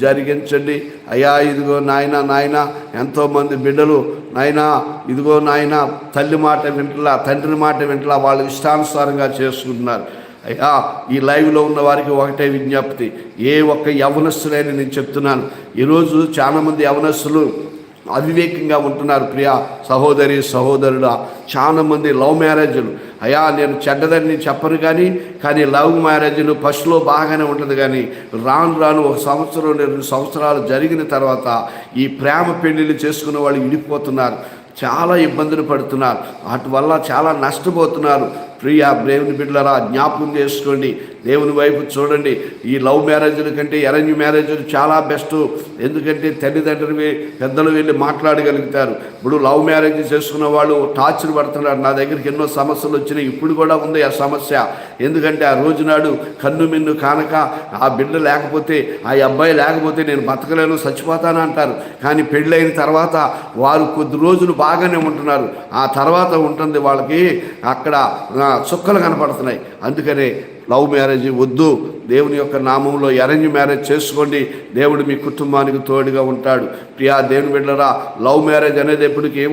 జరిగించండి అయ్యా. ఇదిగో నాయన ఎంతోమంది బిడ్డలు నాయనా, ఇదిగో నాయన తల్లి మాట వింటలా, తండ్రి మాట వింటలా, వాళ్ళు ఇష్టానుసారంగా చేసుకుంటున్నారు అయ్యా. ఈ లైవ్లో ఉన్న వారికి ఒకటే విజ్ఞప్తి, ఏ ఒక్క యవనస్తులైన నేను చెప్తున్నాను, ఈరోజు చాలామంది యవనస్తులు అవివేకంగా ఉంటున్నారు. ప్రియ సహోదరి సహోదరుడా, చాలామంది లవ్ మ్యారేజ్లు అయ్యా, నేను చెడ్డదని చెప్పను కానీ లవ్ మ్యారేజ్లు ఫస్ట్లో బాగానే ఉంటుంది, కానీ రాను 1 సంవత్సరం 2 సంవత్సరాలు జరిగిన తర్వాత ఈ ప్రేమ పెళ్ళిళ్ళు చేసుకునే వాళ్ళు విడిపోతున్నారు, చాలా ఇబ్బందులు పడుతున్నారు, వాటి వల్ల చాలా నష్టపోతున్నారు. ప్రియ దేవుని బిడ్డలారా, జ్ఞాపకం చేసుకోండి, దేవుని వైపు చూడండి. ఈ లవ్ మ్యారేజ్ల కంటే అరేంజ్ మ్యారేజ్లు చాలా బెస్ట్. ఎందుకంటే తల్లిదండ్రులు పెద్దలు వెళ్ళి మాట్లాడగలుగుతారు. ఇప్పుడు లవ్ మ్యారేజ్ చేసుకున్న వాళ్ళు టార్చర్ పడుతున్నారు. నా దగ్గరికి ఎన్నో సమస్యలు వచ్చినాయి, ఇప్పుడు కూడా ఉంది ఆ సమస్య. ఎందుకంటే ఆ రోజునాడు కన్ను మిన్ను కానక ఆ బిడ్డ లేకపోతే, ఆ అబ్బాయి లేకపోతే నేను బతకలేను, చచ్చిపోతాను అంటారు. కానీ పెళ్ళైన తర్వాత వారు కొద్ది రోజులు బాగానే ఉంటున్నారు, ఆ తర్వాత ఉంటుంది వాళ్ళకి అక్కడ చుక్కలు కనపడుతున్నాయి. అందుకనే లవ్ మ్యారేజ్ వద్దు, దేవుని యొక్క నామంలో అరేంజ్ మ్యారేజ్ చేసుకోండి. దేవుడు మీ కుటుంబానికి తోడుగా ఉంటాడు. ప్రియా దేవుని బిడ్డలారా, లవ్ మ్యారేజ్ అనేది ఎప్పటికీ ఏమో